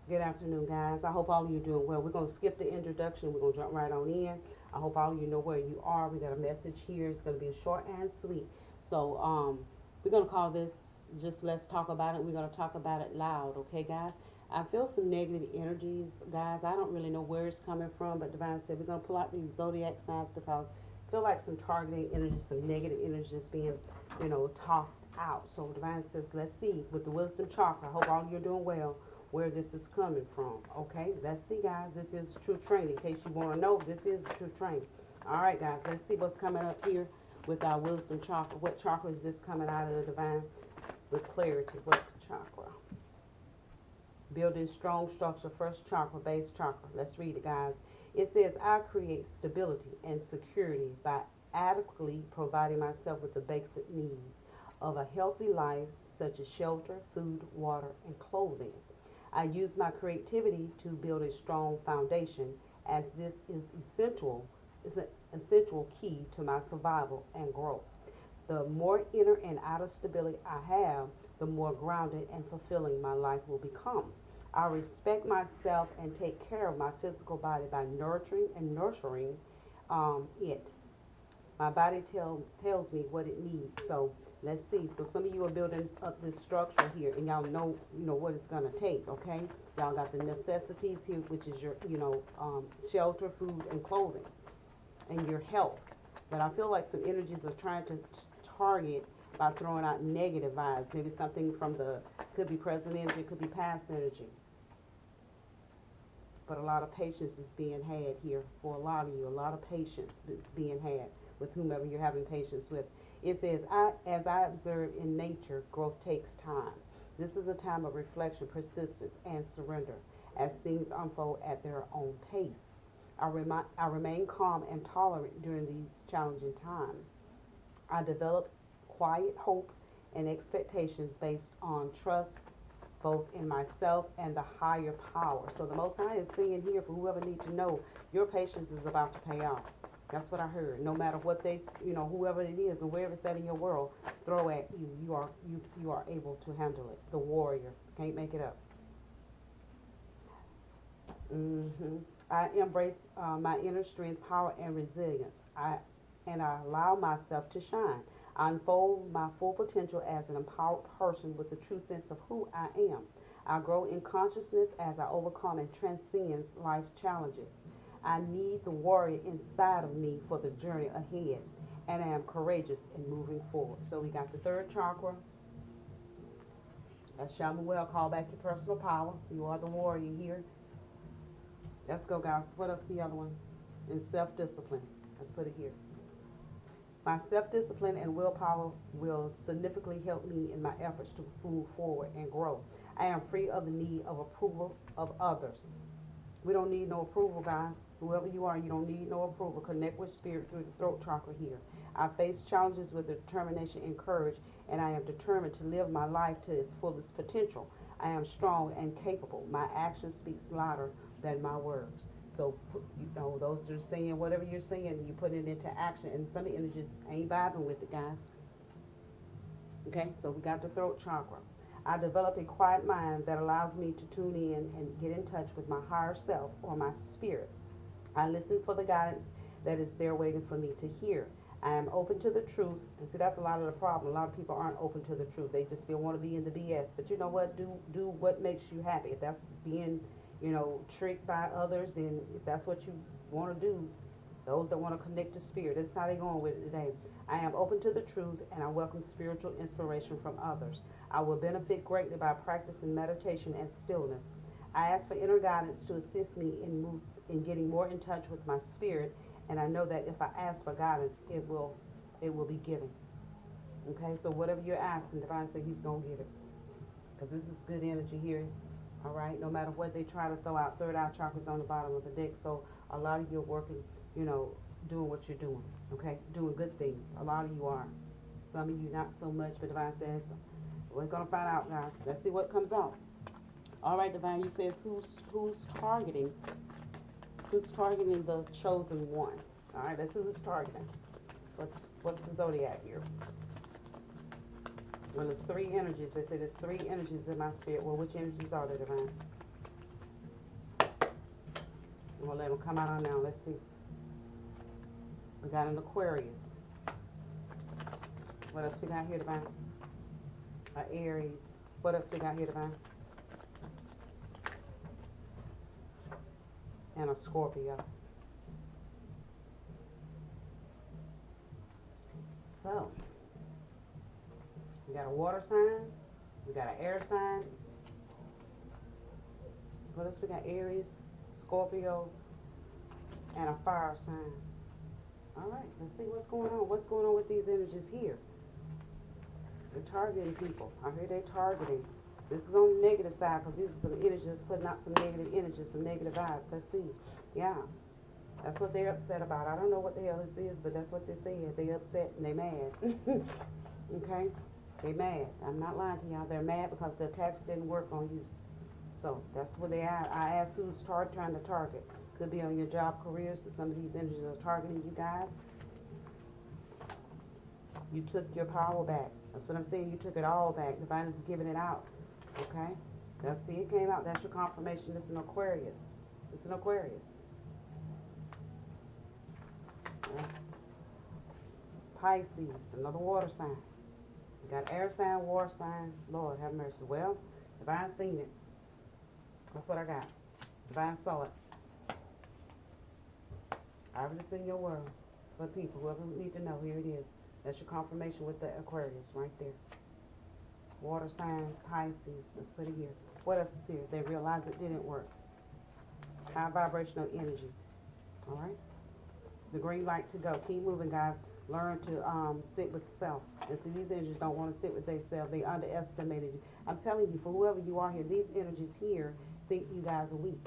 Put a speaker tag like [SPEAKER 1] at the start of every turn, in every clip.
[SPEAKER 1] Good afternoon, guys. I hope all of you are doing well. We're going to skip the introduction. We're going to jump right on in. I hope all of you know where you are. We got a message here. It's going to be short and sweet. So, we're going to call this just let's talk about it. We're going to talk about it loud, okay, guys? I feel some negative energies, guys. I don't really know where it's coming from, but Divine said we're going to pull out these zodiac signs because I feel like some targeting energy, some negative energy is being, tossed out. So Divine says, let's see with the wisdom chakra. I hope all you're doing well where this is coming from. Okay, let's see, guys. This is true training. In case you want to know, this is true training. All right, guys. Let's see what's coming up here with our wisdom chakra. What chakra is this coming out of the divine with clarity? What chakra? Building strong structure, first chakra, base chakra. Let's read it, guys. It says, I create stability and security by adequately providing myself with the basic needs of a healthy life, such as shelter, food, water, and clothing. I use my creativity to build a strong foundation, as this is an essential key to my survival and growth. The more inner and outer stability I have, the more grounded and fulfilling my life will become. I respect myself and take care of my physical body by nurturing it. My body tells me what it needs. So let's see. So some of you are building up this structure here, and y'all know what it's gonna take. Okay, y'all got the necessities here, which is your shelter, food, and clothing, and your health. But I feel like some energies are trying to target by throwing out negative vibes. Maybe something from the could be present energy, could be past energy. But a lot of patience is being had here for a lot of you. A lot of patience is being had with whomever you're having patience with. It says, as I observe in nature, growth takes time. This is a time of reflection, persistence, and surrender as things unfold at their own pace. I remain calm and tolerant during these challenging times. I develop quiet hope and expectations based on trust both in myself and the higher power. So the Most High is saying here for whoever needs to know, your patience is about to pay off. That's what I heard. No matter what they, whoever it is and wherever it's at in your world, throw at you, you are able to handle it. The warrior can't make it up. I embrace my inner strength, power, and resilience. I allow myself to shine. I unfold my full potential as an empowered person with a true sense of who I am. I grow in consciousness as I overcome and transcend life challenges. I need the warrior inside of me for the journey ahead, and I am courageous in moving forward. So we got the third chakra. That's Shamuel. Call back your personal power. You are the warrior here. Let's go, guys. What else? The other one? And self-discipline. Let's put it here. My self-discipline and willpower will significantly help me in my efforts to move forward and grow. I am free of the need of approval of others. We don't need no approval, guys. Whoever you are, you don't need no approval. Connect with spirit through the throat chakra here. I face challenges with determination and courage, and I am determined to live my life to its fullest potential. I am strong and capable. My action speaks louder than my words. So, those that are saying whatever you're saying, you put it into action. And some of the energies ain't vibing with it, guys. Okay, so we got the throat chakra. I develop a quiet mind that allows me to tune in and get in touch with my higher self or my spirit. I listen for the guidance that is there waiting for me to hear. I am open to the truth. And see, that's a lot of the problem. A lot of people aren't open to the truth. They just still want to be in the BS. But you know what? Do what makes you happy. If that's being, tricked by others, then if that's what you want to do, those that want to connect to spirit, that's how they're going with it today. I am open to the truth and I welcome spiritual inspiration from others. I will benefit greatly by practicing meditation and stillness. I ask for inner guidance to assist me in getting more in touch with my spirit, and I know that if I ask for guidance, it will be given. Okay, so whatever you're asking, Divine said He's gonna give it, because this is good energy here. All right, no matter what they try to throw out, third eye chakras on the bottom of the deck. So a lot of you are working, doing what you're doing. Okay, doing good things. A lot of you are. Some of you not so much, but Divine says we're gonna find out, guys. Let's see what comes out. All right, Divine, you says who's targeting the chosen one. All right, let's see who's targeting. What's the zodiac here? Well, there's three energies. They say there's three energies in my spirit. Well, which energies are there, Divine? I'm gonna let them come out on now. Let's see. We got an Aquarius. What else we got here, Divine? Aries. What else we got here, Divine? And a Scorpio. So, we got a water sign. We got an air sign. What else we got? Aries, Scorpio, and a fire sign. All right, let's see what's going on. What's going on with these energies here? They're targeting people. I hear they're targeting. This is on the negative side because these are some energies putting out some negative energies, some negative vibes. Let's see. Yeah. That's what they're upset about. I don't know what the hell this is, but that's what they said. They upset and they mad. Okay? They mad. I'm not lying to y'all. They're mad because their tax didn't work on you. So that's where they are. I asked who's trying to target. Could be on your job careers, so some of these energies are targeting you guys. You took your power back. That's what I'm saying. You took it all back. Divine is giving it out. Okay? Let's see, it came out. That's your confirmation. It's an Aquarius. It's an Aquarius. Yeah. Pisces, another water sign. You got air sign, water sign. Lord have mercy. Well, Divine seen it. That's what I got. Divine saw it. I already seen your world. It's for people. Whoever need to know, here it is. That's your confirmation with the Aquarius right there. Water sign, Pisces. Let's put it here. What else is here? They realized it didn't work. High vibrational energy. All right? The green light to go. Keep moving, guys. Learn to sit with self. And see, these energies don't want to sit with themselves. They underestimated you. I'm telling you, for whoever you are here, these energies here think you guys are weak.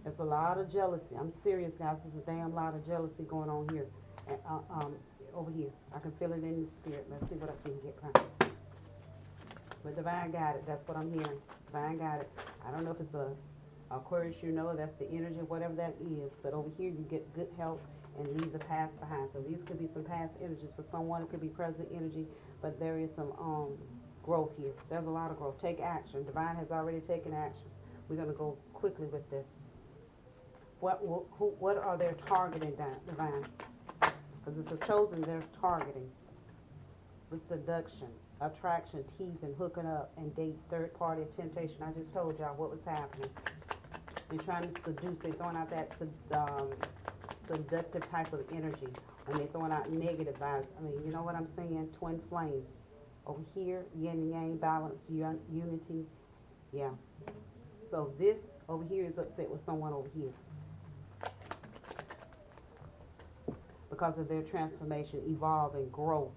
[SPEAKER 1] It's a lot of jealousy. I'm serious, guys. There's a damn lot of jealousy going on here. And, over here. I can feel it in the spirit. Let's see what else we can get from. But Divine got it. That's what I'm hearing. Divine got it. I don't know if it's a Aquarius, you know, that's the energy, whatever that is. But over here, you get good health and leave the past behind. So these could be some past energies. For someone, it could be present energy. But there is some growth here. There's a lot of growth. Take action. Divine has already taken action. We're going to go quickly with this. What are they targeting, Divine? Because it's a chosen they're targeting. With seduction, attraction, teasing, hooking up, and date, third party temptation. I just told y'all what was happening. They're trying to seduce. They're throwing out that seductive type of energy. When they're throwing out negative vibes. I mean, you know what I'm saying? Twin flames. Over here, yin and yang, balance, unity. Yeah. So this over here is upset with someone over here. Because of their transformation, evolving, growth,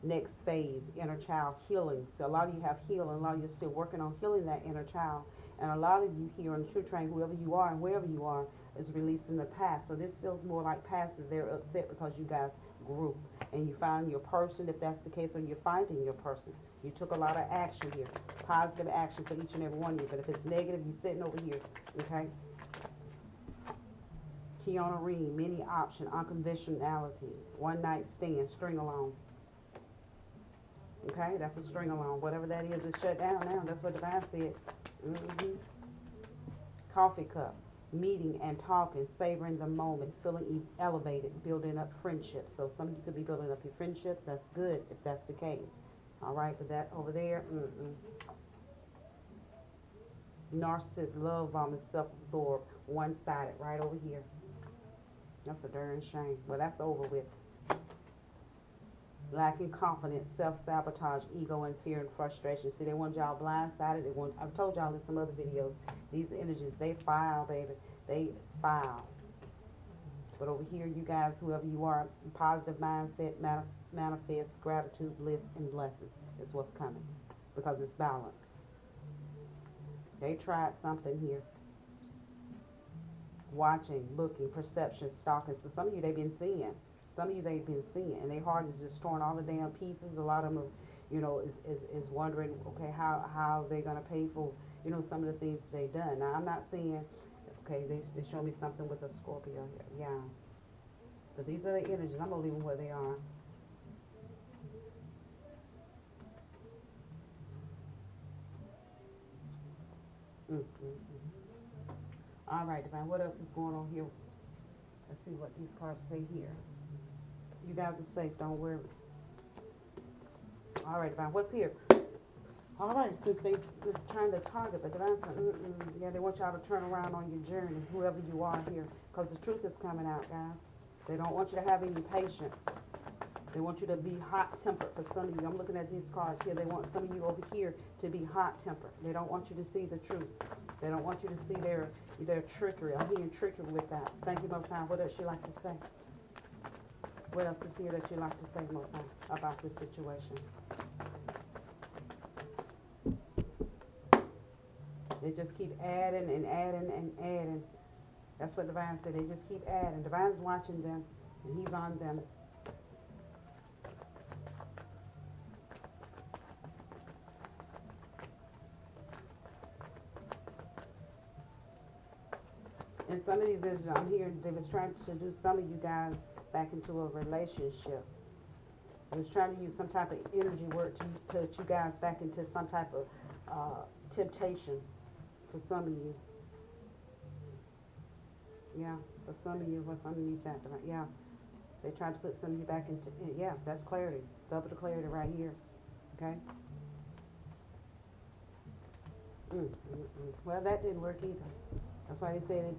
[SPEAKER 1] next phase, inner child healing. So a lot of you have healing, a lot of you are still working on healing that inner child. And a lot of you here on the True Train, whoever you are and wherever you are, is releasing the past. So this feels more like past, that they're upset because you guys grew. And you found your person, if that's the case, or you're finding your person. You took a lot of action here, positive action for each and every one of you. But if it's negative, you're sitting over here, okay? Keanu Reeves, many option, unconventionality, one night stand, string along. Okay, that's a string along. Whatever that is, it's shut down now. That's what Divine said. Coffee cup, meeting and talking, savoring the moment, feeling elevated, building up friendships. So some of you could be building up your friendships. That's good if that's the case. All right, but that over there, narcissist, love bomb, is self-absorbed, one-sided, right over here. That's a darn shame. Well, that's over with. Lacking confidence, self-sabotage, ego, and fear and frustration. See, they want y'all blindsided. I've told y'all in some other videos, these energies, they file, baby. They file. But over here, you guys, whoever you are, positive mindset, manifest, gratitude, bliss, and blessings is what's coming. Because it's balance. They tried something here. Watching, looking, perception, stalking. So some of you, they've been seeing. Some of you, they've been seeing. And their heart is just torn all the damn pieces. A lot of them, you know, is wondering, okay, how they're going to pay for, you know, some of the things they've done. Now, I'm not saying, okay, they show me something with a Scorpio here. Yeah. But these are the energies. I'm going to leave them where they are. All right, Divine, what else is going on here? Let's see what these cards say here. You guys are safe, don't worry. All right, Divine, what's here? All right, since they're trying to target, but Divine said, yeah, they want y'all to turn around on your journey, whoever you are here, because the truth is coming out, guys. They don't want you to have any patience. They want you to be hot-tempered for some of you. I'm looking at these cards here. They want some of you over here to be hot-tempered. They don't want you to see the truth. They don't want you to see their trickery. I'm hearing trickery with that. Thank you, Most High. What else you like to say? What else is here that you like to say, Most High, about this situation? They just keep adding and adding and adding. That's what Divine said. They just keep adding. Divine's watching them, and he's on them. And some of these, I'm hearing, they was trying to do some of you guys back into a relationship. They was trying to use some type of energy work to put you guys back into some type of temptation for some of you. Yeah, for some of you, what's underneath that? Yeah, they tried to put some of you back into, yeah, that's clarity. Double the clarity right here, okay? Well, that didn't work either. That's why they said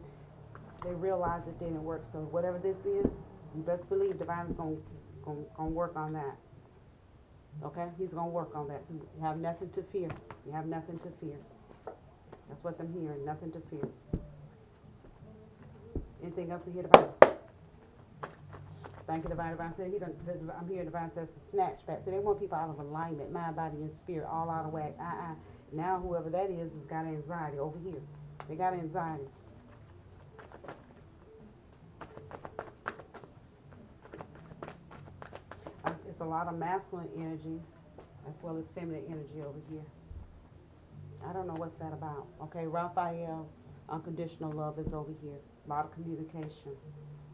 [SPEAKER 1] they realized it didn't work. So whatever this is, you best believe Divine's gonna work on that. Okay? He's gonna work on that. So you have nothing to fear. You have nothing to fear. That's what I'm hearing. Nothing to fear. Anything else to hear about? Thank you, Divine. Divine said I'm hearing Divine says to snatch back. So they want people out of alignment, mind, body, and spirit, all out of whack. Now whoever that is has got anxiety over here. They got anxiety. It's a lot of masculine energy as well as feminine energy over here. I don't know what's that about. Okay, Raphael, unconditional love is over here. A lot of communication.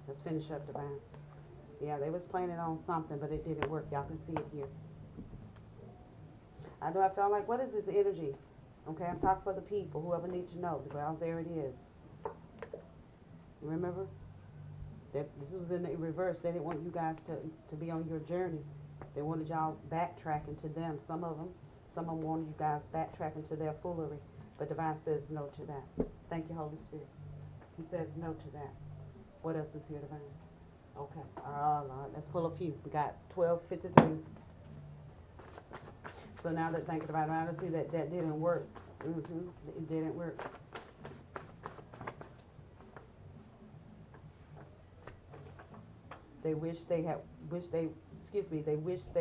[SPEAKER 1] Let's finish up, Divine. Yeah, they was planning on something, but it didn't work. Y'all can see it here. I know I felt like, what is this energy? Okay, I'm talking for the people, whoever needs to know. Well, there it is. Remember? That this was in the reverse. They didn't want you guys to be on your journey. They wanted y'all backtracking to them. Some of them wanted you guys backtracking to their foolery. But Divine says no to that. Thank you, Holy Spirit. He says no to that. What else is here, Divine? Okay. Lord, let's pull a few. We got 1253. So now that thinking about it, I see that didn't work. It didn't work. They wish they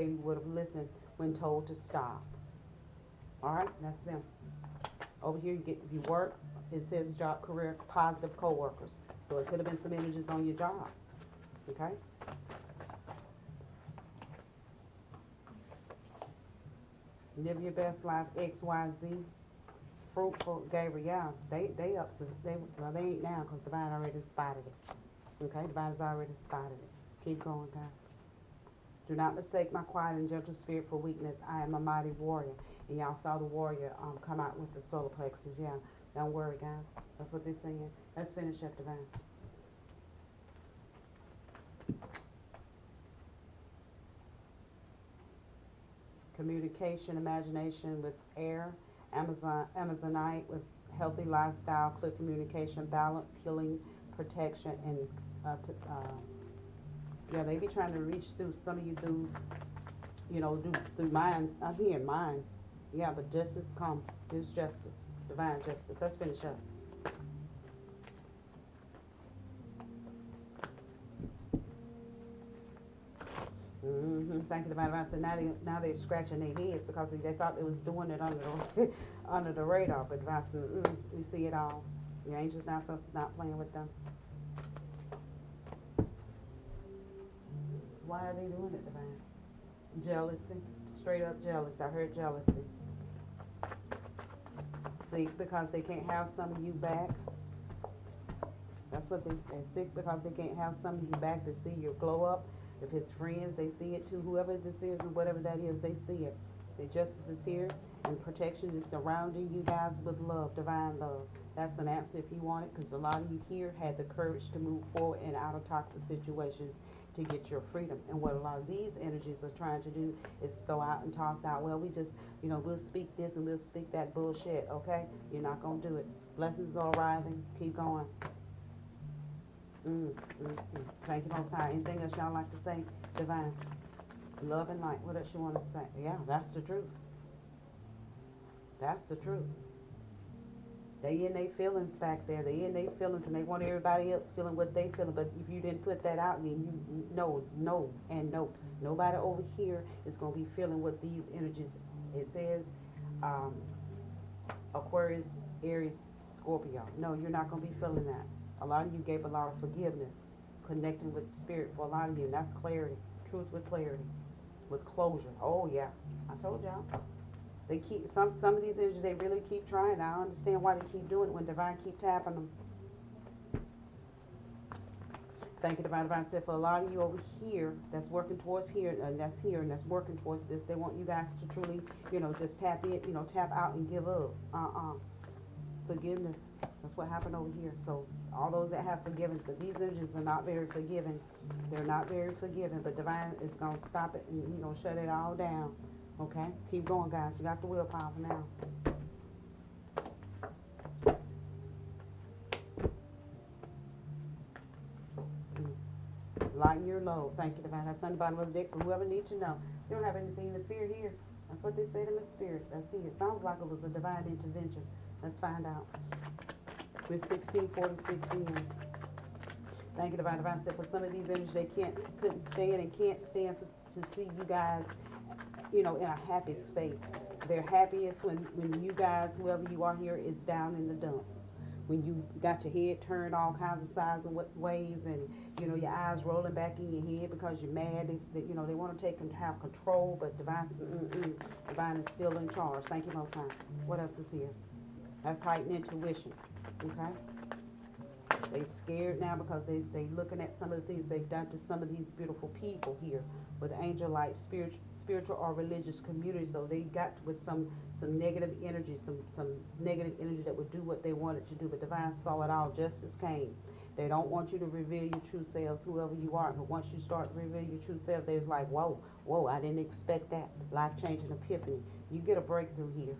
[SPEAKER 1] would have listened when told to stop. All right, that's them. Over here, you work. It says job, career, positive coworkers. So it could have been some images on your job. Okay. Live your best life. XYZ. Fruitful. Gabriel. They ain't now because Divine already spotted it. Okay, Divine has already spotted it. Keep going, guys. Do not mistake my quiet and gentle spirit for weakness. I am a mighty warrior. And y'all saw the warrior come out with the solar plexus. Yeah, don't worry, guys. That's what they're saying. Let's finish up, Divine. Communication, imagination with air. Amazonite with healthy lifestyle, clear communication, balance, healing, protection, and yeah, they be trying to reach through some of you through mind. I'm hearing mind. Yeah, but justice come. There's justice, divine justice. Let's finish up. Thank you, divine. I said now they're scratching their heads because they thought they was doing it under the radar. But divine said, we see it all. Your angels now, so not playing with them. Why are they doing it, divine? Jealousy, straight up jealousy. I heard jealousy. Sick because they can't have some of you back. That's what they're sick because they can't have some of you back to see your glow up. If it's friends, they see it too. Whoever this is and whatever that is, they see it. The justice is here. and protection is surrounding you guys with love, divine love. That's an answer if you want it, because a lot of you here had the courage to move forward and out of toxic situations to get your freedom. And what a lot of these energies are trying to do is throw out and toss out, well, we just, we'll speak this and we'll speak that bullshit, okay? You're not going to do it. Blessings are arriving. Keep going. Thank you, Most High. Anything else y'all like to say? Divine. Love and light. What else you want to say? Yeah, that's the truth. That's the truth. They in their feelings back there. They in their feelings, and they want everybody else feeling what they feeling. But if you didn't put that out, then you no, and no. Nobody over here is going to be feeling what these energies, it says, Aquarius, Aries, Scorpio. No, you're not going to be feeling that. A lot of you gave a lot of forgiveness, connecting with spirit for a lot of you, and that's clarity. Truth with clarity, with closure. Oh, yeah. I told y'all. They keep, some of these energies, they really keep trying. I don't understand why they keep doing it when Divine keep tapping them. Thank you, Divine said, for a lot of you over here that's working towards here and that's working towards this, they want you guys to truly, just tap in, tap out and give up. Forgiveness. That's what happened over here. So all those that have forgiven, but these energies are not very forgiving. They're not very forgiving, but Divine is going to stop it and, shut it all down. Okay? Keep going, guys. You got the willpower now. Lighten your load. Thank you, Divine. That's on the bottom of the deck for whoever needs to know. You don't have anything to fear here. That's what they said in the spirit. Let's see. It sounds like it was a divine intervention. Let's find out. We're 1646 in. Thank you, Divine. Divine said for some of these energies, they couldn't stand and can't stand to see you guys, in a happy space. They're happiest when you guys, whoever you are here, is down in the dumps. When you got your head turned all kinds of sides and ways, and your eyes rolling back in your head because you're mad. They want to take and have control, but Divine is still in charge. Thank you, Most High. What else is here? That's heightened intuition. Okay. They scared now because they looking at some of the things they've done to some of these beautiful people here with angel light, spiritual or religious community. So they got with some negative energy, some negative energy that would do what they wanted to do. But Divine saw it all. Justice came. They don't want you to reveal your true selves, whoever you are. But once you start to reveal your true self, there's like, whoa, I didn't expect that. Life-changing epiphany. You get a breakthrough here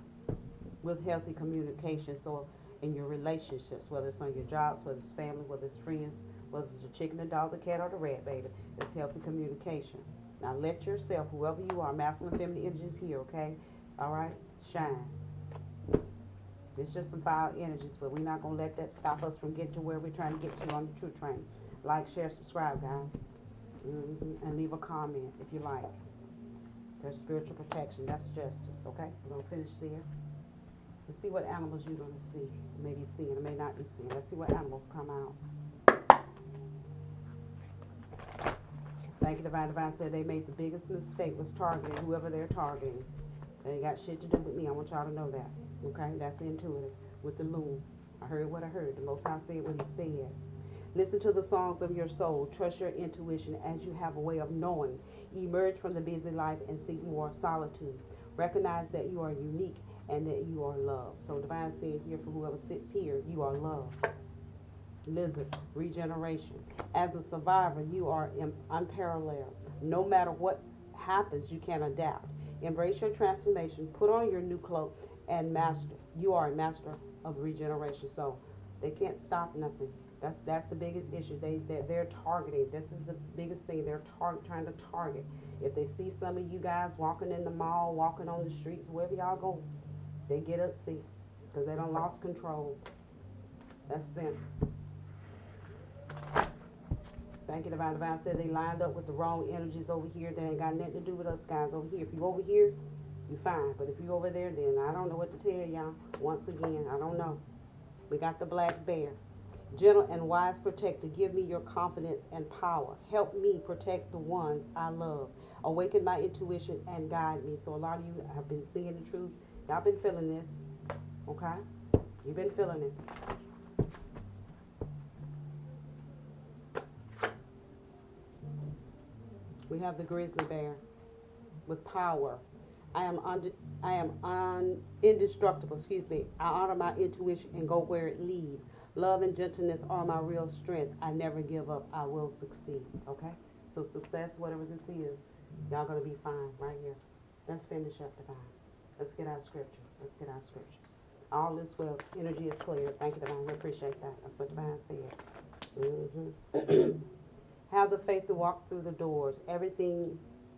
[SPEAKER 1] with healthy communication. So in your relationships, whether it's on your jobs, whether it's family, whether it's friends, whether it's the chicken, the dog, the cat, or the rat, baby, it's healthy communication. Now let yourself, whoever you are, masculine, feminine energies here, okay? All right? Shine. It's just some foul energies, but we're not going to let that stop us from getting to where we're trying to get to on the Truth Train. Like, share, subscribe, guys. And leave a comment if you like. There's spiritual protection. That's justice, okay? We're going to finish there. Let's see what animals you're going to see. Maybe seeing, or may not be seeing. Let's see what animals come out. Thank you, Divine. Divine said they made the biggest mistake was targeting whoever they're targeting. They ain't got shit to do with me. I want y'all to know that. Okay? That's intuitive. With the loom. I heard what I heard. The Most High said what he said. Listen to the songs of your soul. Trust your intuition as you have a way of knowing. Emerge from the busy life and seek more solitude. Recognize that you are unique and that you are loved. So Divine said here for whoever sits here, you are loved. Lizard, regeneration. As a survivor, you are unparalleled. No matter what happens, you can adapt. Embrace your transformation. Put on your new cloak and master. You are a master of regeneration. So they can't stop nothing. That's the biggest issue. They're targeting. This is the biggest thing. They're trying to target. If they see some of you guys walking in the mall, walking on the streets, wherever y'all go, they get upset because they done lost control. That's them. Thank you, Divine. Divine said they lined up with the wrong energies over here. They ain't got nothing to do with us guys over here. If you over here, you fine. But if you over there, then I don't know what to tell y'all. Once again, I don't know. We got the black bear. Gentle and wise protector, give me your confidence and power. Help me protect the ones I love. Awaken my intuition and guide me. So a lot of you have been seeing the truth. Y'all been feeling this. Okay? You've been feeling it. We have the grizzly bear with power. I I am indestructible, I honor my intuition and go where it leads. Love and gentleness are my real strength. I never give up. I will succeed. Okay? So success, whatever this is, y'all gonna be fine right here. Let's finish up divine. Let's get our scripture. Let's get our scriptures. All is well. Energy is clear. Thank you, divine. We appreciate that. That's what divine said. Have the faith to walk through the doors.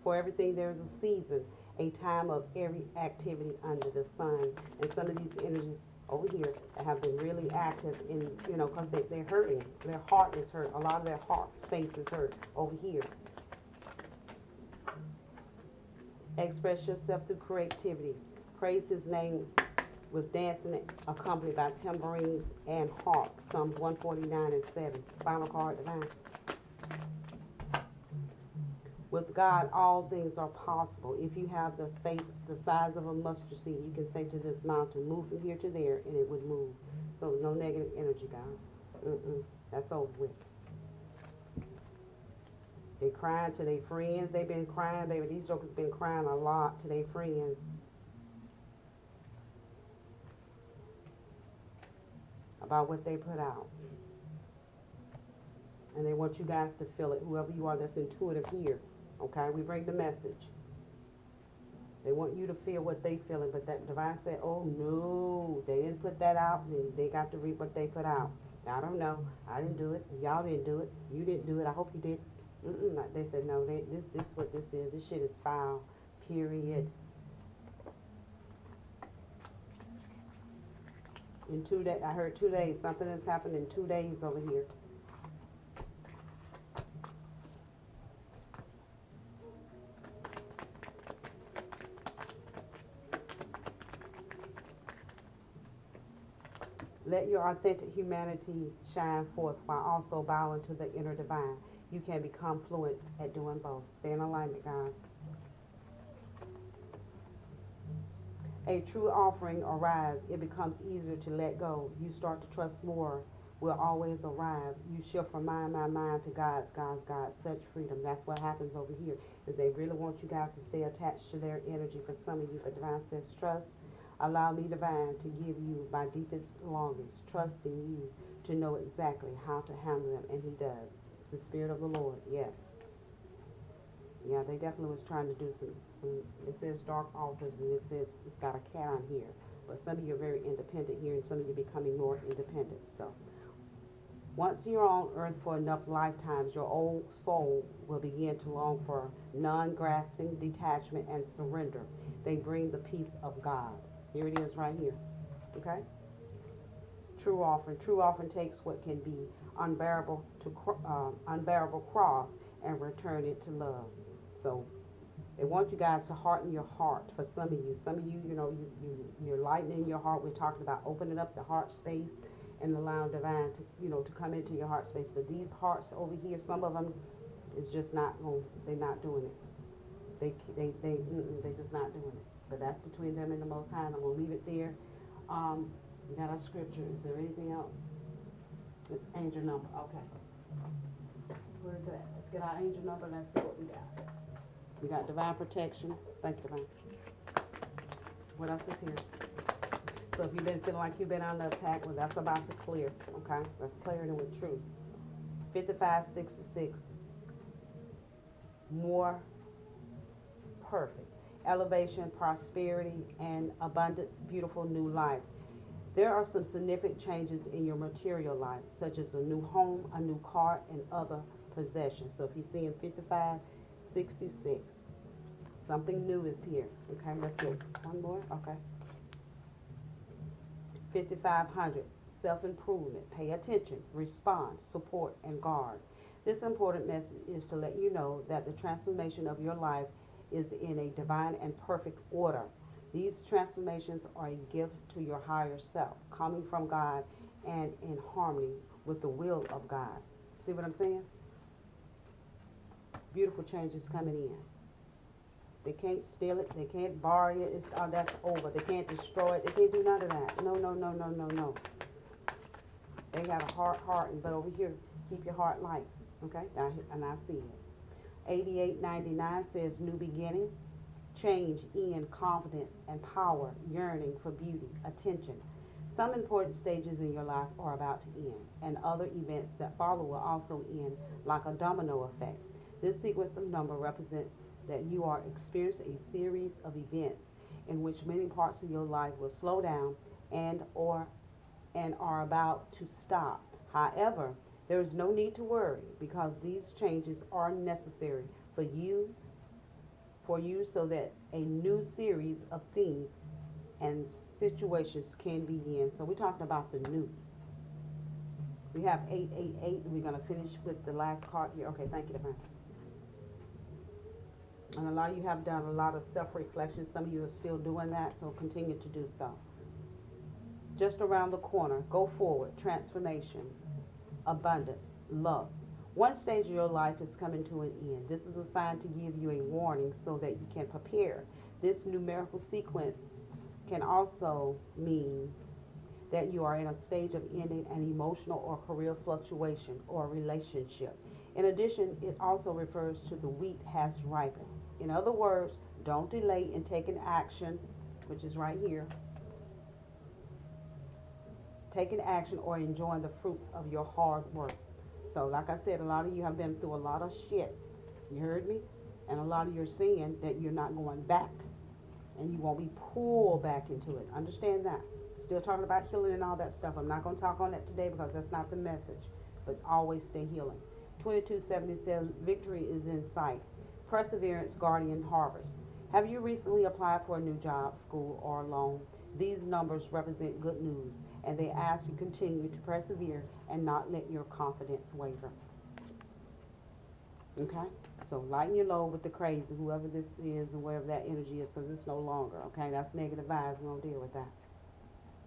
[SPEAKER 1] For everything there is a season, a time of every activity under the sun. And some of these energies over here that have been really active in, because they're hurting. Their heart is hurt. A lot of their heart space is hurt over here. Express yourself through creativity. Praise his name with dancing accompanied by tambourines and harp. Psalms 149 and 7. Final card, divine. With God, all things are possible. If you have the faith the size of a mustard seed, you can say to this mountain, move from here to there, and it would move. So no negative energy, guys. That's over with. They crying to their friends. They've been crying, baby. These jokers been crying a lot to their friends about what they put out. And they want you guys to feel it, whoever you are that's intuitive here. Okay, we bring the message. They want you to feel what they feeling, but that divine said, oh no, they didn't put that out, and they got to read what they put out. I don't know. I didn't do it. Y'all didn't do it. You didn't do it. I hope you did. They said, no, this is what this is. This shit is foul, period. In 2 days, I heard 2 days. Something has happened in 2 days over here. Let your authentic humanity shine forth while also bowing to the inner divine. You can become fluent at doing both. Stay in alignment, guys. A true offering arrives. It becomes easier to let go. You start to trust more will always arrive. You shift from mind to God's. Such freedom. That's what happens over here, is they really want you guys to stay attached to their energy for some of you. But divine says, trust. Allow me, divine, to give you my deepest longings, trusting you to know exactly how to handle them. And he does. The Spirit of the Lord, yes. Yeah, they definitely was trying to do some, it says dark altars, and it says it's got a cat on here. But some of you are very independent here, and some of you are becoming more independent. So, once you're on earth for enough lifetimes, your old soul will begin to long for non-grasping detachment and surrender. They bring the peace of God. Here it is right here. Okay? True offering. True offering takes what can be unbearable cross and return it to love. So they want you guys to harden your heart for some of you. Some of you, you're lightening your heart. We're talking about opening up the heart space and allowing divine to, to come into your heart space. But these hearts over here, some of them is just not, they're not doing it. They're just not doing it. But that's between them and the Most High, and I'm going to leave it there. We got our scripture. Is there anything else? Angel number. Okay. Where is it at? Let's get our angel number and let's see what we got. We got divine protection. Thank you, divine. What else is here? So if you've been feeling like you've been under attack, well, that's about to clear. Okay? Let's clear it with truth. 5566. More perfect. Elevation, prosperity, and abundance, beautiful new life. There are some significant changes in your material life, such as a new home, a new car, and other possessions. So if you're seeing 5566, something new is here. Okay, let's get one more. Okay. 5500, self-improvement. Pay attention, respond, support, and guard. This important message is to let you know that the transformation of your life is in a divine and perfect order. These transformations are a gift to your higher self, coming from God and in harmony with the will of God. See what I'm saying? Beautiful changes coming in. They can't steal it. They can't borrow it. That's over. They can't destroy it. They can't do none of that. No. They got a hard heart, but over here, keep your heart light. Okay? And I see it. 8899 says new beginning. change in confidence and power, yearning for beauty, attention. Some important stages in your life are about to end, and other events that follow will also end like a domino effect. This sequence of number represents that you are experiencing a series of events in which many parts of your life will slow down and are about to stop. However, there is no need to worry because these changes are necessary for you so that a new series of things and situations can begin. So we're talking about the new. We have 888. We're going to finish with the last card here. Okay, thank you, Divine. And a lot of you have done a lot of self-reflection. Some of you are still doing that, so continue to do so. Just around the corner, go forward, transformation, abundance, love. One stage of your life is coming to an end. This is a sign to give you a warning so that you can prepare. This numerical sequence can also mean that you are in a stage of ending an emotional or career fluctuation or relationship. In addition, it also refers to the wheat has ripened. In other words, don't delay in taking action, which is right here. Taking action or enjoying the fruits of your hard work. So like I said, a lot of you have been through a lot of shit. You heard me? And a lot of you are saying that you're not going back. And you won't be pulled back into it. Understand that. Still talking about healing and all that stuff. I'm not going to talk on that today because that's not the message. But always stay healing. 2277, victory is in sight. Perseverance, guardian, harvest. Have you recently applied for a new job, school, or loan? These numbers represent good news, and they ask you continue to persevere and not let your confidence waver. Okay? So lighten your load with the crazy, whoever this is and wherever that energy is, because it's no longer. Okay? That's negative vibes. We don't deal with that.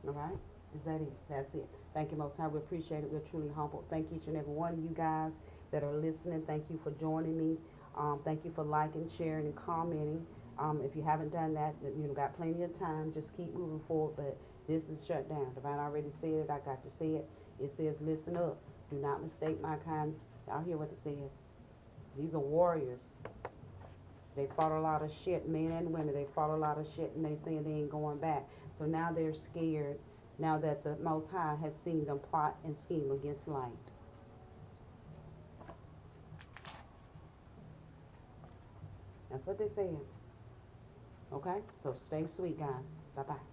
[SPEAKER 1] All right? Is that it? That's it. Thank you, Most High. We appreciate it. We're truly humbled. Thank each and every one of you guys that are listening. Thank you for joining me. Thank you for liking, sharing, and commenting. If you haven't done that, you know, got plenty of time. Just keep moving forward. But this is shut down. Divine already said it. I got to say it. It says, listen up. Do not mistake my kind. Y'all hear what it says. These are warriors. They fought a lot of shit, men and women. They fought a lot of shit, and they saying they ain't going back. So now they're scared, now that the Most High has seen them plot and scheme against light. That's what they're saying. Okay? So stay sweet, guys. Bye-bye.